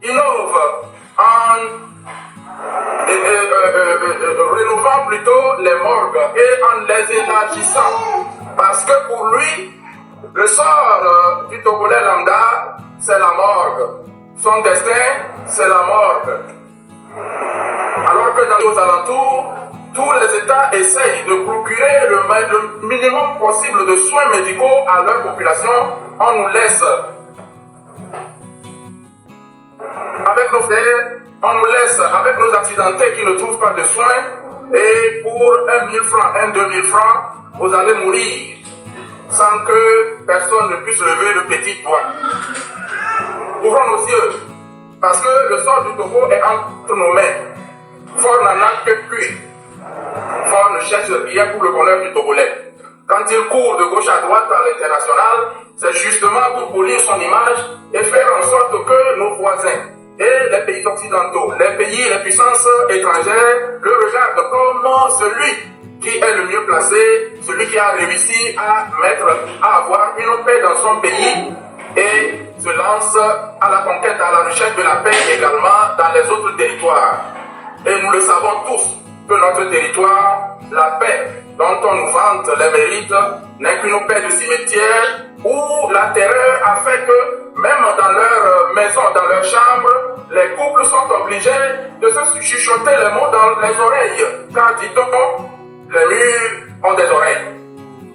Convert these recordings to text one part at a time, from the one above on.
innove en rénovant plutôt les morgues et en les élargissant. Parce que pour lui, le sort du Togolais lambda, c'est la morgue. Son destin, c'est la morgue. Alors que dans les alentours, tous les États essayent de procurer le minimum possible de soins médicaux à leur population. On nous laisse avec nos frères, on nous laisse avec nos accidentés qui ne trouvent pas de soins. Et pour 1 000 francs, 2 000 francs, vous allez mourir sans que personne ne puisse lever le petit doigt. Ouvrons nos yeux, parce que le sort du Togo est entre nos mains. Fort n'en a que cuire. Fort ne cherche rien pour le bonheur du Togolais. Quand il court de gauche à droite à l'international, c'est justement pour polir son image et faire en sorte que nos voisins et les pays occidentaux, les pays, les puissances étrangères, le regardent comme celui qui est le mieux placé, celui qui a réussi à avoir une paix dans son pays et se lance à la conquête, à la recherche de la paix également dans les autres territoires. Et nous le savons tous que notre territoire, la paix dont on nous vante les mérites, n'est qu'une paix de cimetière où la terreur a fait que même dans leur maison, dans leur chambre, les couples sont obligés de se chuchoter les mots dans les oreilles. Car dit-on, les murs ont des oreilles.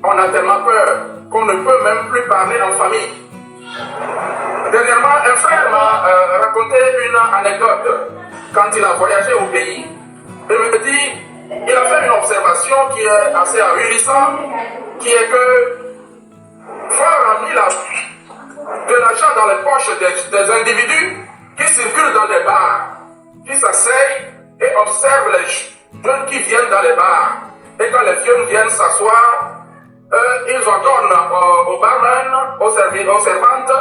On a tellement peur qu'on ne peut même plus parler en famille. Dernièrement, un frère m'a raconté une anecdote quand il a voyagé au pays. Il me dit, il a fait une observation qui est assez ahurissante, qui est que fort a mis de l'argent dans les poches des individus qui circulent dans les bars, qui s'asseyent et observent les jeunes qui viennent dans les bars. Et quand les jeunes viennent s'asseoir, ils ordonnent aux barman, aux servantes,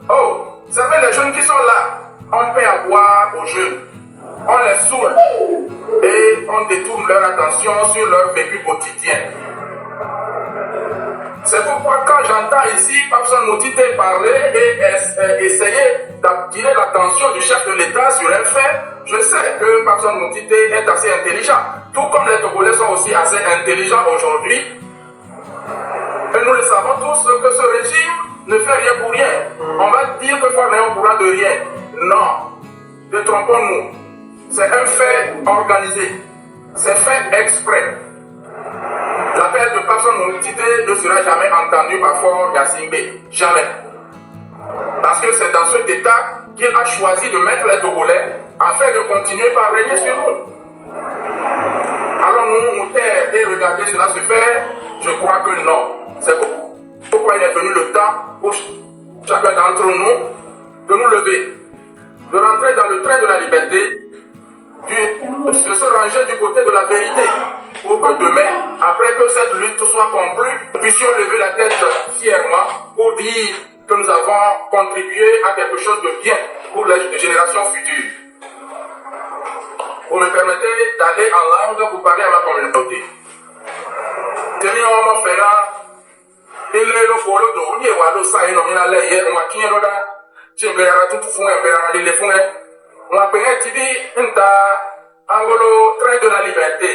oh, servez les jeunes qui sont là, on fait à boire aux jeunes. On les saoule et on détourne leur attention sur leur vécu quotidien. C'est pourquoi quand j'entends ici Papson Motite parler et essayer d'attirer l'attention du chef de l'État sur un fait, je sais que Papson Motite est assez intelligent, tout comme les Togolais sont aussi assez intelligents aujourd'hui. Et nous le savons tous que ce régime ne fait rien pour rien. On va dire que Fort n'est au courant de rien. Non, détrompons-nous. C'est un fait organisé. C'est fait exprès. L'appel de Papson Motite ne sera jamais entendu par Fort Yassimbe. Jamais. Parce que c'est dans cet état qu'il a choisi de mettre les Togolais afin de continuer par régner sur nous. Allons-nous nous taire et regarder cela se faire? Je crois que non. C'est pourquoi il est venu le temps pour chacun d'entre nous de nous lever, de rentrer dans le train de la liberté, de se ranger du côté de la vérité, pour que demain, après que cette lutte soit conclue, nous puissions lever la tête fièrement pour dire que nous avons contribué à quelque chose de bien pour les générations futures. Vous me permettez d'aller en langue pour parler à ma communauté. Il est le polo de l'Union à l'Ossaï, on a l'air, on a qui est là, j'ai verra tout fou, on verra les fous, on a payé TV, on a angolo, train de la liberté.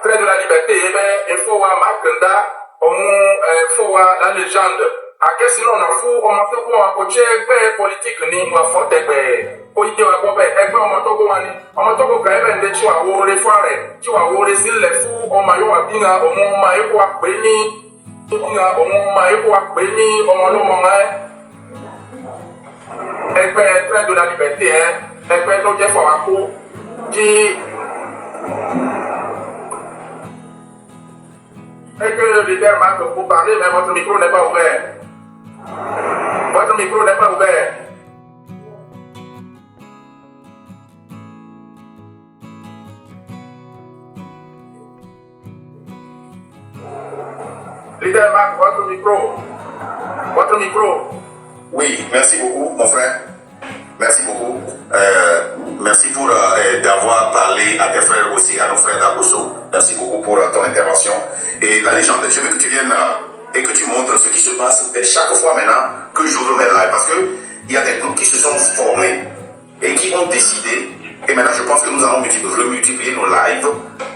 Train de la liberté, eh bien, il faut voir Markenda, il faut voir la légende. À quel sinon on a fou, on a fait quoi, on a coaché, politique, on a fait politique, on a fait, on a togo, on a togo, quand même, des choix, ou les foirés, tu vois, ou les îles, les fous, on m'a eu à bien, on m'a eu à béni. On m'a eu à béni, on m'a eu à train de la liberté, un peu de Jeff qui et que le leader marque pour parler, mais votre micro n'est pas ouvert. Votre micro n'est pas ouvert. Leader Marc, votre micro. Votre micro. Oui, merci beaucoup, mon frère. Merci beaucoup. Merci pour d'avoir parlé à tes frères aussi, à nos frères d'Agosso. Merci beaucoup pour ton intervention. Et la légende, je veux que tu viennes et que tu montres ce qui se passe chaque fois maintenant que j'ouvre mes lives. Parce qu'il y a des groupes qui se sont formés. et qui ont décidé, et maintenant je pense que nous allons multiplier nos lives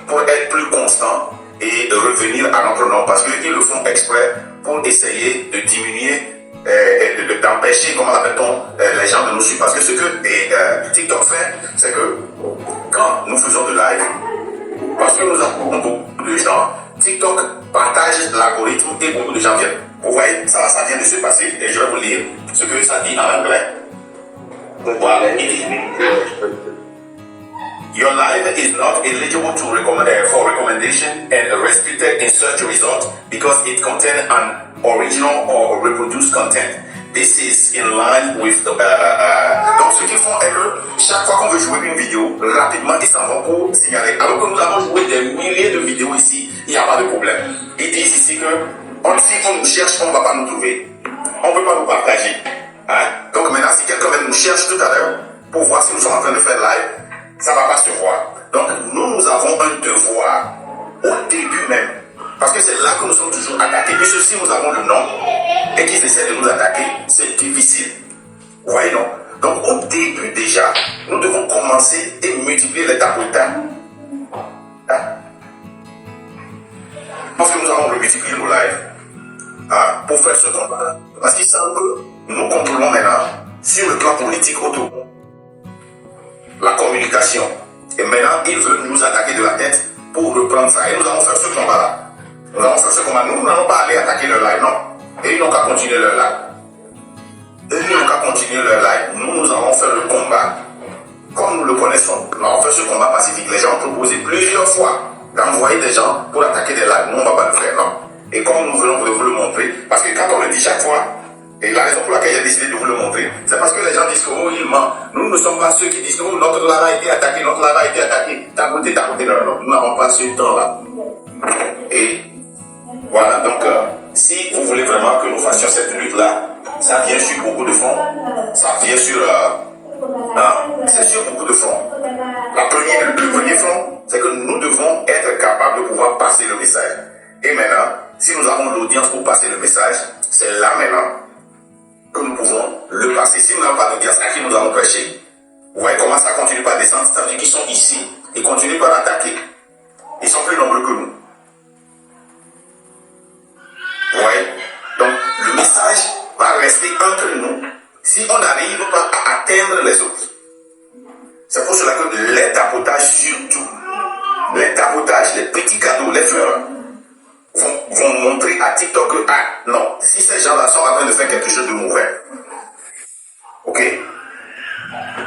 pour être plus constants et de revenir à notre nom, parce qu'ils le font exprès pour essayer de diminuer, d'empêcher, comment appelle-t-on, les gens de nous suivre. Parce que ce que TikTok fait, c'est que quand nous faisons de live, parce que nous avons beaucoup de gens, TikTok partage l'algorithme et beaucoup de gens viennent. Vous voyez, ça vient de se passer, et je vais vous lire ce que ça dit en anglais. Voilà, il dit. Your live is not eligible to for recommendation and restricted in search results because it contains an original or reproduced content. This is in line with the... Donc ce qu'ils font est que chaque fois qu'on veut jouer une vidéo, rapidement ils s'en vont pour signaler. Alors que nous avons joué des milliers de vidéos ici, il n'y a pas de problème. Ils disent ici que si on nous cherche, on ne va pas nous trouver. On ne peut pas nous partager. Hein? Donc maintenant, si quelqu'un même nous cherche tout à l'heure pour voir si nous sommes en train de faire live, ça ne va pas se voir. Donc nous avons un devoir au début même. Parce que c'est là que nous sommes toujours attaqués. Puisque si nous avons le nom et qu'ils essaient de nous attaquer, c'est difficile. Vous voyez, non? Donc au début déjà, nous devons commencer et multiplier les tapotas. Hein? Parce que nous allons multiplier nos lives. Pour faire ce combat. Parce qu'ils savent que nous contrôlons maintenant sur le plan politique autour. La communication. Et maintenant, ils veulent nous attaquer de la tête pour reprendre ça. Et nous allons faire ce combat-là. Nous allons faire ce combat. Nous n'allons pas aller attaquer leur live, non. Et ils n'ont qu'à continuer leur live. Nous allons faire le combat comme nous le connaissons. Nous allons faire ce combat pacifique. Les gens ont proposé plusieurs fois d'envoyer des gens pour attaquer des lives. Nous, on ne va pas le faire, non. Et comme nous venons de vous le montrer, parce que quand on le dit chaque fois, et la raison pour laquelle j'ai décidé de vous le montrer, c'est parce que les gens disent que oh, il ment. Nous ne sommes pas ceux qui disent que oh, notre live a été attaqué, notre live a été attaqué. T'as côté. Non, nous n'avons pas ce temps-là. Et voilà, donc si vous voulez vraiment que nous fassions cette lutte-là, ça vient sur beaucoup de fronts. Ça vient sur... c'est sur beaucoup de fronts. Le premier front, c'est que nous devons être capables de pouvoir passer le message. Et maintenant, si nous avons l'audience pour passer le message, c'est là maintenant que nous pouvons le passer. Si nous n'avons pas d'audience, à qui nous allons prêcher? Vous voyez comment ça continue par descendre, c'est-à-dire qu'ils sont ici, ils continuent par attaquer. Ils sont plus nombreux que nous. Vous voyez? Donc, le message va rester entre nous si on n'arrive pas à atteindre les autres. C'est pour cela que les tapotages surtout, les tapotages, les petits cadeaux, les fleurs, vont montrer à TikTok que, non, si ces gens-là sont en train de faire quelque chose de mauvais, ok,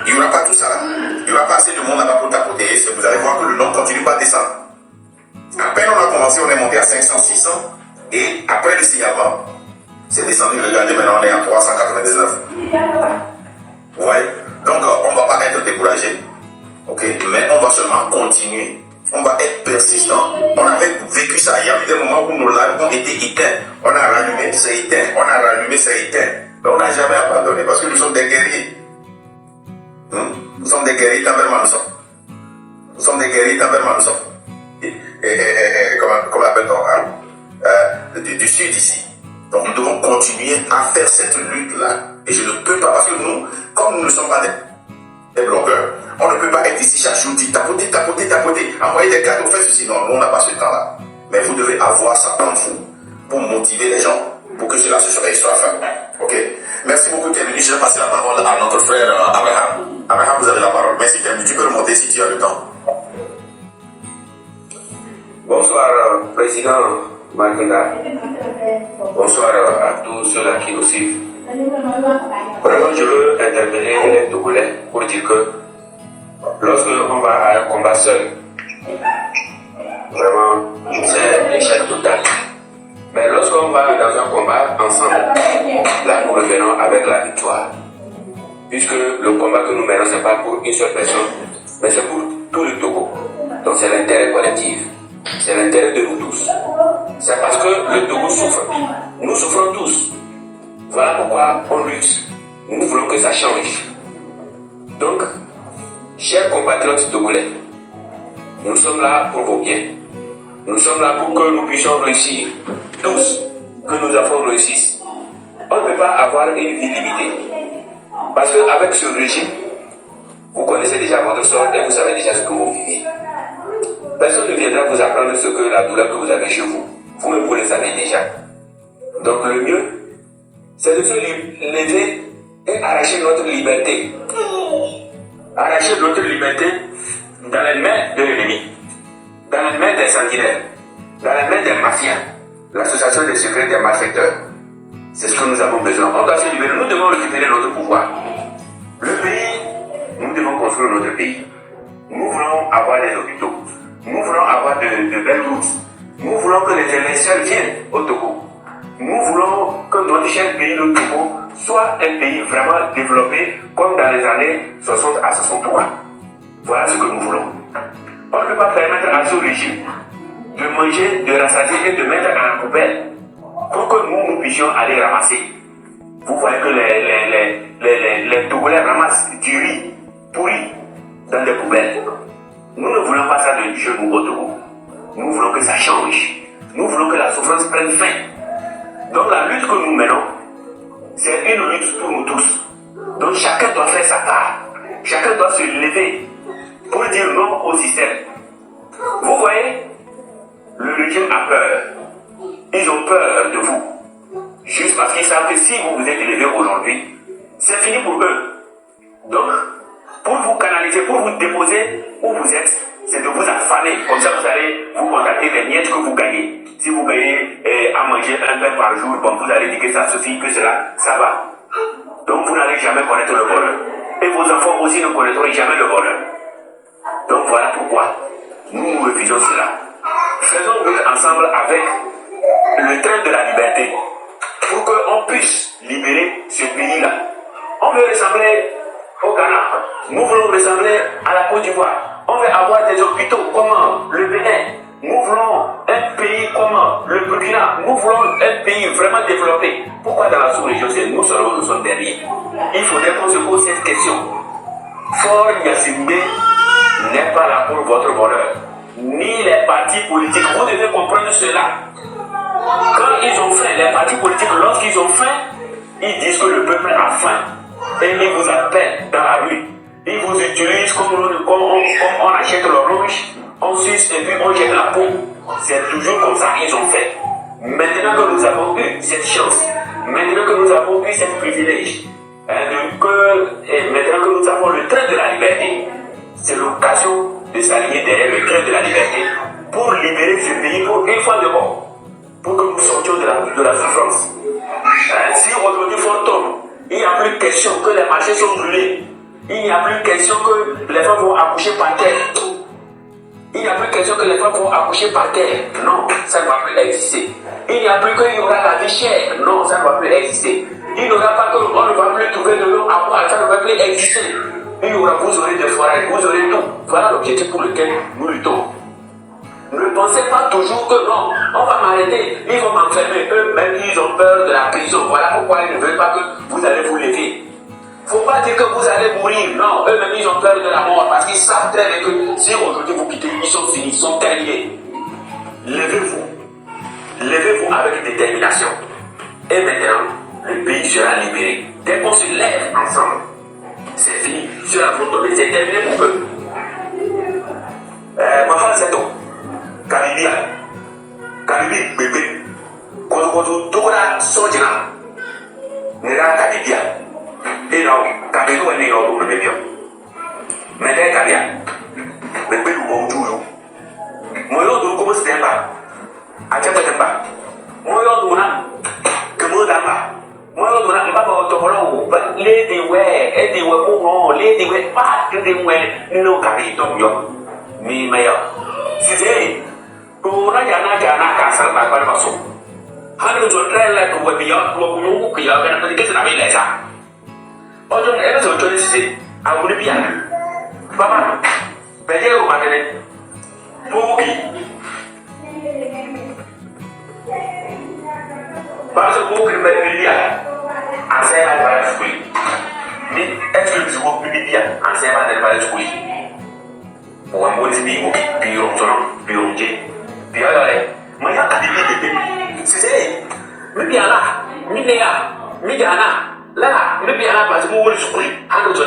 il n'y aura pas tout ça là. Il n'y aura pas assez de monde là-bas pour tapoter. Et vous allez voir que le nom continue pas à descendre. À peine on a commencé, on est monté à 500, 600. Et après le signalement, c'est descendu. Regardez, maintenant on est à 399. Vous voyez? Donc on ne va pas être découragé. Ok, mais on va seulement continuer. On va être persistant. On avait vécu ça. Il y a eu des moments où nos lives ont été éteints. On a rallumé, c'est éteint. On a rallumé, c'est éteint. Mais on n'a jamais abandonné parce que nous sommes des guerriers. Nous sommes des guerriers d'envers nous sommes. Nous sommes des guerriers d'envers nous sommes. Comment appelle-t-on du sud ici. Donc nous devons continuer à faire cette lutte-là. Et je ne peux pas parce que nous, comme nous ne sommes pas des blogueurs, on ne peut pas être ici chaque jour, dire tapoter, envoyer des cadeaux, faire ceci. Non, nous on n'a pas ce temps-là. Mais vous devez avoir ça en vous pour motiver les gens, pour que cela se soit fait. Ok? Merci beaucoup, Termini. Je vais passer la parole à notre frère Abraham. Abraham, vous avez la parole. Merci, Termini. Tu peux remonter si tu as le temps. Bonsoir, Président Makenda. Bonsoir à tous ceux-là qui nous suivent. Vraiment, je veux intervenir les Togolais pour dire que lorsque on va à un combat seul, vraiment, c'est l'échec total. Mais lorsqu'on va dans un combat ensemble, là nous revenons avec la victoire. Puisque le combat que nous menons, ce n'est pas pour une seule personne, mais c'est pour tout le Togo. Donc c'est l'intérêt collectif. C'est l'intérêt de nous tous. C'est parce que le Togo souffre. Nous souffrons tous. Voilà pourquoi on lutte. Nous voulons que ça change. Donc, chers compatriotes togolais, nous sommes là pour vos biens. Nous sommes là pour que nous puissions réussir. Tous, que nos enfants réussissent. On ne peut pas avoir une vie limitée. Parce qu'avec ce régime, connaissez déjà votre sort et vous savez déjà ce que vous vivez. Personne ne viendra vous apprendre ce que la douleur que vous avez chez vous. Vous-même, vous le savez déjà. Donc le mieux, c'est de se lever et arracher notre liberté. Arracher notre liberté dans les mains de l'ennemi, dans les mains des sanguinaires, dans les mains des mafias, l'association des secrets des malfaiteurs. C'est ce que nous avons besoin. On doit se libérer. Nous devons récupérer notre pouvoir. Le pays, nous devons construire notre pays. Nous voulons avoir des hôpitaux. Nous voulons avoir de belles routes. Nous voulons que les investisseurs viennent au Togo. Nous voulons que notre cher pays, le Togo, soit un pays vraiment développé comme dans les années 60 à 63. Voilà ce que nous voulons. On ne peut pas permettre à ce régime de manger, de rassasier et de mettre à la poubelle pour que nous puissions aller ramasser. Vous voyez que les Togolais ramassent du riz pourri dans des poubelles. Nous ne voulons pas ça de chez nous au Togo. Nous voulons que ça change. Nous voulons que la souffrance prenne fin. Donc la lutte que nous menons, c'est une lutte pour nous tous. Donc chacun doit faire sa part. Chacun doit se lever pour dire non au système. Vous voyez, le régime a peur. Ils ont peur de vous. Juste parce qu'ils savent que si vous vous êtes élevé aujourd'hui, c'est fini pour eux. Donc, pour vous canaliser, pour vous déposer où vous êtes, c'est de vous affaler. Comme ça, vous allez vous contacter des miettes que vous gagnez. Si vous gagnez à manger un pain par jour, bon, vous allez dire que ça suffit, que cela, ça va. Donc, vous n'allez jamais connaître le bonheur. Et vos enfants aussi ne connaîtront jamais le bonheur. Donc, voilà pourquoi nous refusons cela. Faisons lutte ensemble avec le train de la liberté pour qu'on puisse libérer ce pays-là. On veut ressembler au Ghana. Nous voulons ressembler à la Côte d'Ivoire. On veut avoir des hôpitaux comme le Bénin. Nous voulons un pays comme le Burkina. Nous voulons un pays vraiment développé. Pourquoi dans la sous-région, c'est nous seulement nous sommes derrière? Il faudrait qu'on se pose cette question. Fort Yassimbe n'est pas là pour votre bonheur. Ni les partis politiques. Vous devez comprendre cela. Quand ils ont faim, les partis politiques, lorsqu'ils ont faim, ils disent que le peuple a faim. Et ils vous appellent dans la rue. Ils vous utilisent comme on achète l'orange, on suce et puis on jette la peau. C'est toujours comme ça qu'ils ont fait. Maintenant que nous avons eu cette chance, maintenant que nous avons eu cette privilège, maintenant que nous avons le train de la liberté, c'est l'occasion de s'aligner derrière le train de la liberté pour libérer ce pays pour une fois de bon, pour que nous sortions de la souffrance. Si aujourd'hui Fantôme, il n'y a plus question que les marchés sont brûlés. Il n'y a plus question que les femmes vont accoucher par terre. Il n'y a plus question que les femmes vont accoucher par terre. Non, ça ne va plus exister. Il n'y a plus qu'il y aura la vie chère. Non, ça ne va plus exister. Il n'y aura pas qu'on ne va plus trouver de l'eau à boire. Ça ne va plus exister. Il y aura, vous aurez des forêts, vous aurez tout. Voilà l'objectif pour lequel nous luttons. Ne pensez pas toujours que non, on va m'arrêter, ils vont m'enfermer. Eux-mêmes, ils ont peur de la prison. Voilà pourquoi ils ne veulent pas que vous allez vous lever. Il ne faut pas dire que vous allez mourir. Non, eux-mêmes, ils ont peur de la mort parce qu'ils savent très bien que si aujourd'hui vous quittez, ils sont finis, ils sont terminés. Levez-vous. Levez-vous avec détermination. Et maintenant, le pays sera libéré. Dès qu'on se lève ensemble, c'est fini. Cela va tomber, c'est terminé pour eux. Ma femme, c'est tout. Karibi bébé kodo togola sojina nira kadibia et non kabiru ni no do bébé mais des kabia bébé du bon jour moyo do ko stemba acha temba moyo do na kemo damba moyo do na mbaba to bolo lady we e di we ko no lady we pa de we no kabi to yo mi mayo si Kuna jana kasar ba ba maso. Hanu jo trela ko bi yo ko mu ko yo kana ke sana bi lesa. Ojo ne na so to si a mu bi ana. Baba. Be je o magene. Buki. Ba so buki be bi ya. Ase ba ba skuli. Ni est-ce que vous bi ya? Ase ba de ba skuli. Mo mo bi buki bi ro to bi ro je. Biolé, mais il y a des bébés. C'est mais bien là, mais bien là, là, mais bien là, parce que moi je suis à l'autre.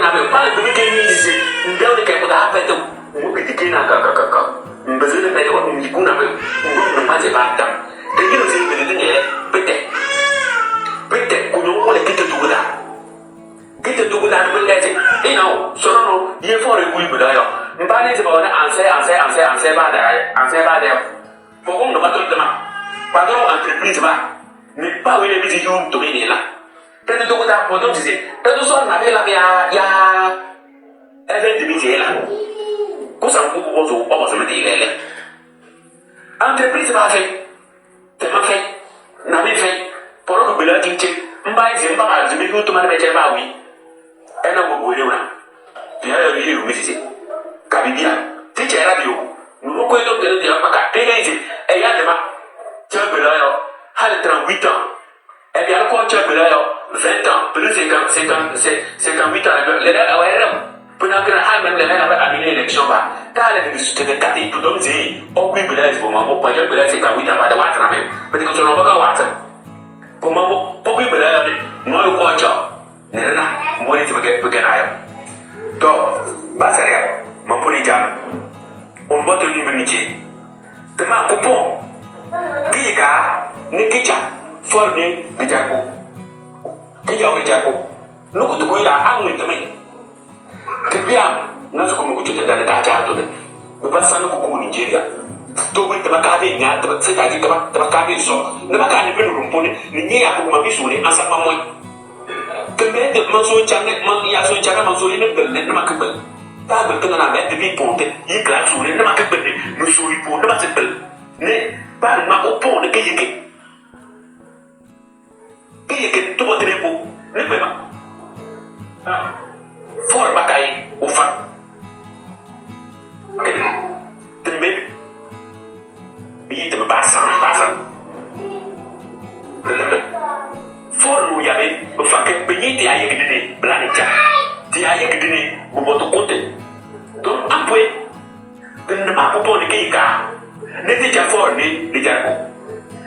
na be pa de ke ni se ndel de ke ko da pe to mo ke na ka mbezo de pe ko mi ku na be mo ma je ba ta de ki no se be de ne pete ku no mo le ke to da kita tu guna tu benda je, ino, sono ye fore kui benda yo. Mbani je bawa anse ba dah. Pokok nama tu tema, patron entreprise ba, ni pa wile biji yun tu ni lah. Tapi tu kita potong je, tapi soal nabe lah ya, event biji lah. Kusang ku bozu, apa sama di lele. Entreprise ba fe, tema fe, nabe fe, poro ku bela cincin, mbai je mbai je miku tu mana macam bawi. Ena go boye wa dia ya yi ru misi ka bibia ti chera bi o no ko to de dia maka te ga iti e ya de ma chebela yo hal 38 ans e bi alko chebela yo 20 ans plus 58 ans le da awere puna kra ha men le na ba amine election ba ka le de su te ka ti to zi o ku bi la bo ma mo pa je bi la 58 ans ba da wa tra me pe ko so no ba ka wa tra po ma mo po bi bi la de no ko cha nena mo ni tiba ayo to basaria mampuni jam on boto ni benici tema kupo kika ni kicha forni bijako no ko to ko ila amu teme kibia na so ko mo kucho da cha to de ba san ko ko Nigeria to ko teba ka be nya teba se ta ji teba ka be so na ba ka ni be rumponi ni nya ko ma bisu ni asa pa mo kembe de manso change man ya so chaga manso ni bel ne ma kebel ta bel kana na be bi ponte yi kla so ne ma kebel ne no so yi po ne ma sebel ne ba ma o po ne ke yeke to bo de po ne pe ma for ba kai o fa tembe bi te ba sa for ya be fa ke benyi ti aye gidini blancha ti aye gidini bo boto konte to apwe den ma popo ni kika ne ti ja for ni di ja ko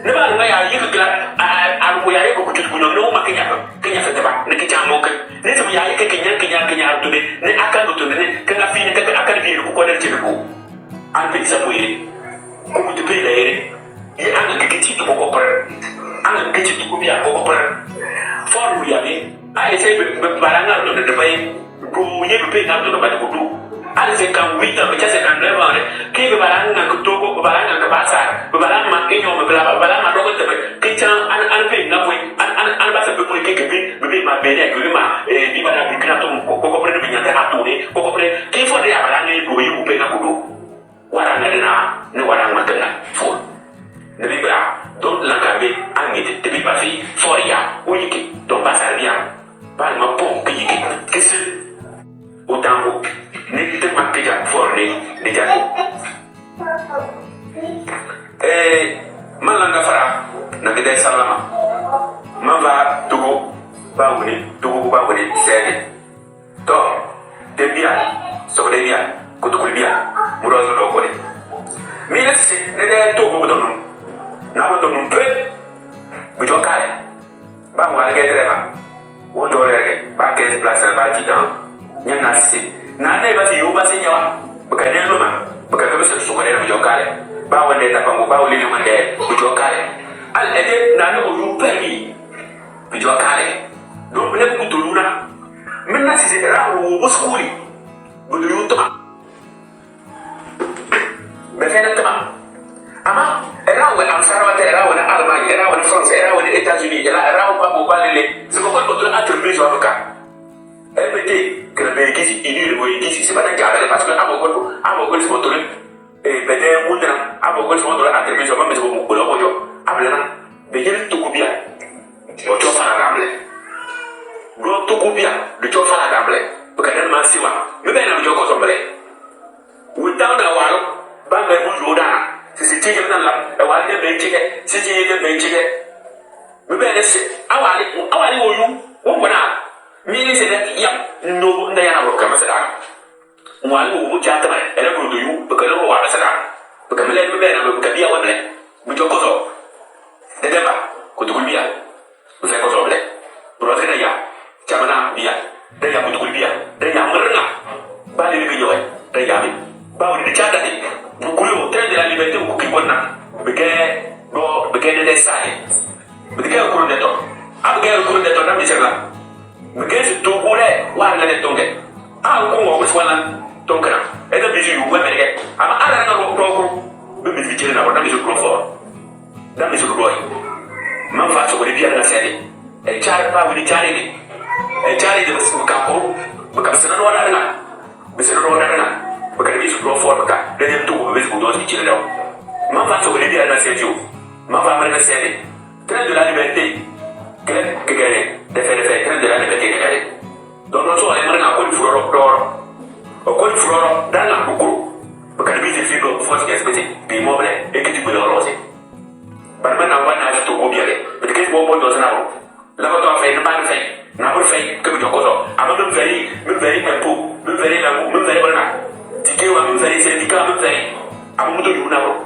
ne ba nga ya yi kila a ko ya ko kutu ko no ma kenya fete ba ne ki ja mo ke ne ti ya yi kenya to be ne aka to ne kana fi ne ka aka bi ko ne ti ko an bi sa mo yi ko kutu be le yi an ga ki ti ko ko an ga ci ko biya ko ko for wi abi ai sai baranga do de bai ko ye be na do ba ko do an sai kan wi ta ba sai kan da ba ke be baranga ko to ko baranga ka basa be baranga ma ke nyo me baranga ma do ko te ke chan an pe na wi an ba sa be ko ke be ma be ne ko ma bi ba na bi kana to ko pre be nya ta atune ko pre ke for ya baranga ko yi ko pe na ko do waranga ne waranga ma kana for ne bi bra don langabe angete te bi ba fi foria oyike don pasar bien par ma pon que yike kese otango ne te ma ke ja forne de ja malanga fara na de salama mamba tugo bawuni sede to de bien so de bien ko to bien murazo do ko de mi lesi ne de to go do na bo dum pe bu jo kare ba mo alge dreva wo do rege ba ke place ba ti dan nya na si na ne ba ti yo ba si nyawa bu ka ne no ma bu ka be su ko ne bu jo kare ba wo ne ta pa mo ba wo le mo de bu jo kare al ede na ne o yu pe ni bu jo kare do ne ku to luna men na si se ra wo bo skuri bu yu to be fe na ta ama era wa ansara wa era wa Allemagne era wa France era wa États-Unis era wa ba balele se ko ko to entreprise wa ka MT que be kisi ini le boy kisi se ba ta jara parce que amo ko se moto bede mundra amo ko se moto entreprise wa me se ko ko lo yo ablana be yel to ko bia o to fara gamle do to ko bia do to fara gamle be ka den ma siwa me be na jo ko so bele without the wall ba me bu jo da si ti jëm na la e wa de be chike si ji de be chike me be ne se awali wo yu wo bona mi ni se de ya no nda ya na ro ka masada mo ali wo ja ta e le ko do yu be ka ro wa masada be ka me le me be na be ka biya wa ne bu jo ko so de de ba ko to biya bu fe ko so ble bu ro te na ya jamana biya de ya bu to biya de Abgel ko de to na mi serla. Mges to bole wa na de tonge. Ko ngo ko swalan tonkana. E da bisu yu weme ke. Ama ala na ro ko. Be mi jere na ko na mi ko fo. Da mi ko boy. Man fa so ko biya na sede. E char pa bi chari ni. E chari de su ka ko. Ba ka sena no na na. Be sena no na na. Ba ka bi su ko fo ba ka. De dem to ko be su do si jere daw. Man fa so ko biya na sede. Man fa ma na sede. Train de la liberté. Que gagner de faire train de la liberté de gagner. Donc nous sommes allés à quoi il faut d'or. Au quoi il faut dans la beaucoup. Parce que le but c'est de force qui est spécifique. Puis mobile et que tu peux le relancer. Par maintenant on va nager tout au bien. Parce que bon bon dans un arbre. Là quand on fait une balle fait. N'a pas fait que tu causes. Avant de faire un peu, me faire l'amour, me faire voilà. Si tu vas me faire syndicat me faire. Avant de you n'arbre.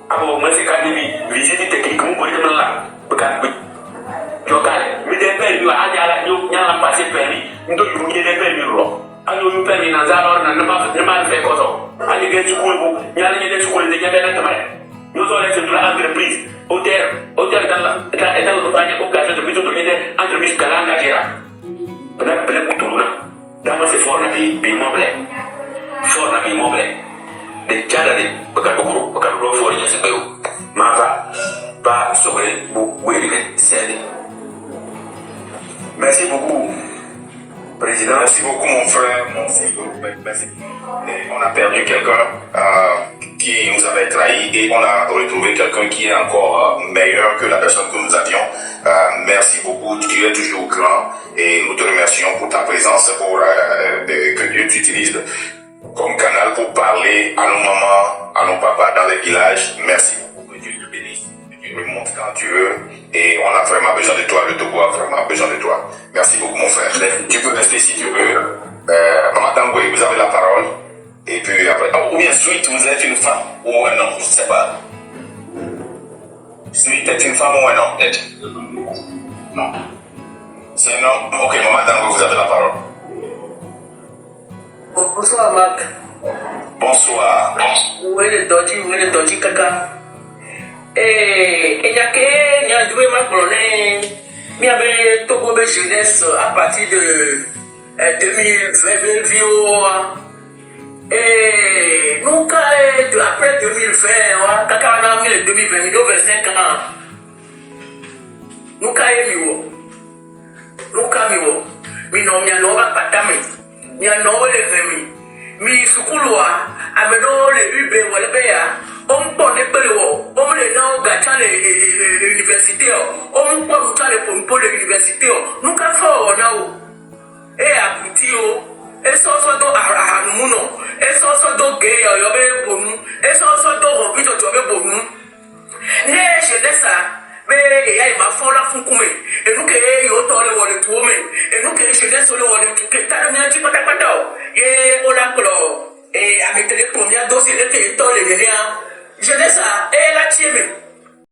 Avant moi c'est quand même visite technique mon pour le là. Parce que Jokale, mi de permis wa ajala ñu ñala passé permis ndo yu ngi de permis ro añu yu permis na zalor na ma fe ko so ani ge ci kulbu ñala ñi de ci kulbu de ñebe na tamay ñu so les de l'entreprise hôtel dans le bagne au cas de bitu de entreprise kala nga jira bana bele kutuna dama c'est fort na bi mobile de jara de bakar ko fort ya se bayo ma ba sobre bu wele c'est. Merci beaucoup, Président. Merci beaucoup, mon frère. Merci. Et on a perdu quelqu'un qui nous avait trahis et on a retrouvé quelqu'un qui est encore meilleur que la personne que nous avions. Merci beaucoup. Tu es toujours grand et nous te remercions pour ta présence, pour que Dieu t'utilise comme canal pour parler à nos mamans, à nos papas dans les villages. Merci beaucoup. Que Dieu te bénisse. Que Dieu remonte quand tu veux. Et on a vraiment besoin de toi, le Togo a vraiment besoin de toi. Merci beaucoup, mon frère. Tu peux rester si tu veux. Maman Tangoui, vous avez la parole. Et puis après, ou bien Sweet, vous êtes une femme ou un homme, je ne sais pas. Sweet est une femme ou un homme, peut-être? Non. C'est un homme. Ok, Maman Tangoui, vous avez la parole. Bonsoir, Marc. Bonsoir. Où est le Dodgy Kaka? Et il y a que ma problème. Il y avait Togo de jeunesse à partir de 2020. Et nous, après 2020, quand on a mis le 2020, il y a 25 ans. Nous, mi sukulwa ameno le ube wale beya on